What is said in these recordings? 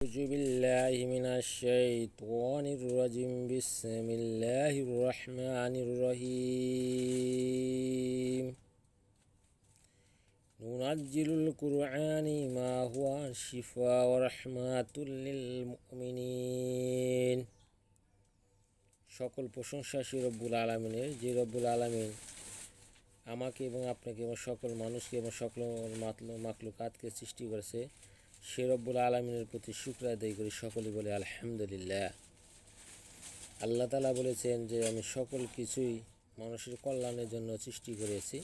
أعوذ بالله من الشيطان الرجيم بسم الله الرحمن الرحيم ننزل القرآن ما هو شفاء ورحمة للمؤمنين সকল প্রশংসা সেই রব্বুল আলামিনের, যে রব্বুল আলামিন আমাকে এবং আপনাকে এবং সকল মানুষকে এবং সকল মাখলুকাতকে সৃষ্টি করেছে, সে রব্বুল আলামিনের প্রতি শুকর আদায় করি। সকলে বলে আলহামদুলিল্লাহ। আল্লাহ তাআলা বলেছেন যে আমি সকল কিছুই মানুষের কল্যাণের জন্য সৃষ্টি করেছি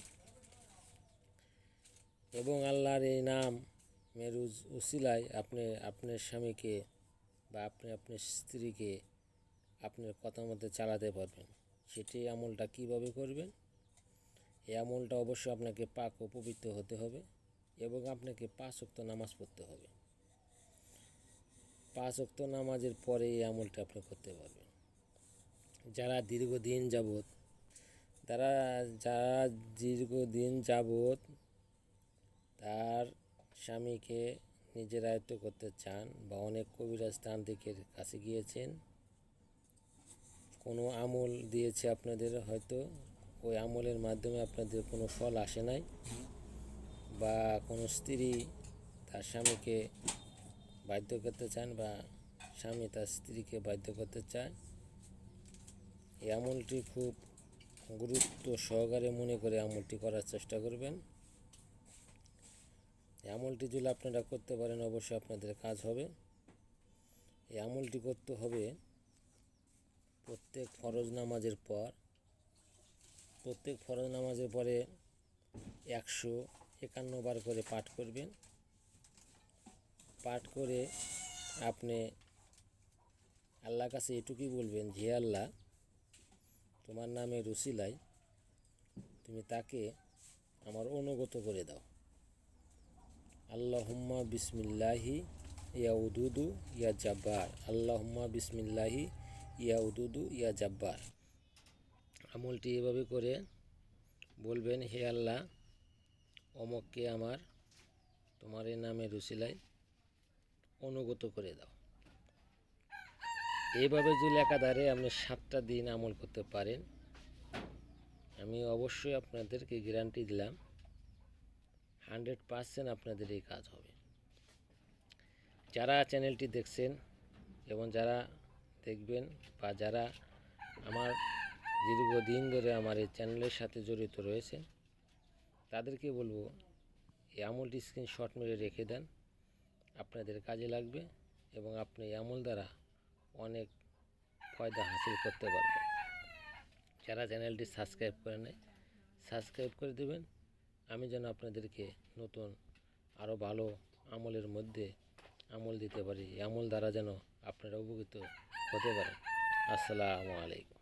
এবং আল্লাহর এই নাম মেরুজ উসিলায় আপনি আপনার স্বামীকে বা আপনি আপনার স্ত্রীকে আপনার কথা মতো চালাতে পারবেন। সেটি আমলটা কিভাবে করবেন? এই আমলটা অবশ্যই আপনাকে পাক ও পবিত্র হতে হবে এবং আপনাকে 5 ওয়াক্ত নামাজ পড়তে হবে। 5 ওয়াক্ত নামাজের পরে এই আমলটা আপনি করতে পারবেন। যারা দীর্ঘদিন যাবৎ তার স্বামীকে নিজের আয়ত্ত করতে চান বা অনেক কবিরাজ তান্ত্রিকের কাছে গিয়েছেন, কোনো আমল দিয়েছে আপনাদের, হয়তো ওই আমলের মাধ্যমে আপনাদের কোনো ফল আসে নাই, বা কোনো স্ত্রী তার স্বামীকে বাধ্য করতে চান বা স্বামী তার স্ত্রীকে বাধ্য করতে চায়, এই আমলটি খুব গুরুত্ব সহকারে মনে করে আমলটি করার চেষ্টা করবেন। এই আমলটি যদি আপনারা করতে পারেন অবশ্যই আপনাদের কাজ হবে। এই আমলটি করতে হবে প্রত্যেক ফরজ নামাজের পরে 151 বার করে পাঠ করবেন। পাঠ করে আপনি আল্লাহর কাছে এটুকুই বলবেন, হে আল্লাহ, তোমার নামে রুসিলাই তুমি তাকে আমার অনুগত করে দাও। আল্লাহুম্মা বিসমিল্লাহি ইয়া উদুদু ইয়া জাব্বার, আল্লাহুম্মা বিসমিল্লাহি ইয়া উদুদু ইয়া জাব্বার। আমলটি এভাবে করে বলবেন, হে আল্লাহ, অমককে আমার তোমার এই নামে রুসিলাই অনুগত করে দাও। এইভাবে যদি একাধারে আপনি 7টা দিন আমল করতে পারেন, আমি অবশ্যই আপনাদেরকে গ্যারান্টি দিলাম 100% আপনাদের এই কাজ হবে। যারা চ্যানেলটি দেখছেন এবং যারা দেখবেন বা যারা আমার দীর্ঘদিন ধরে আমার এই চ্যানেলের সাথে জড়িত রয়েছেন, তাদেরকে বলবো এই আমলটি স্ক্রিনশট মেরে রেখে দেন, আপনাদের কাজে লাগবে এবং আপনি এই আমল দ্বারা অনেক ফায়দা হাসিল করতে পারবেন। যারা চ্যানেলটি সাবস্ক্রাইব করে নেয়, সাবস্ক্রাইব করে দেবেন, আমি যেন আপনাদেরকে নতুন আরও ভালো আমলের মধ্যে আমল দিতে পারি, আমল দ্বারা যেন আপনারা উপকৃত হতে পারেন। আসসালামু আলাইকুম।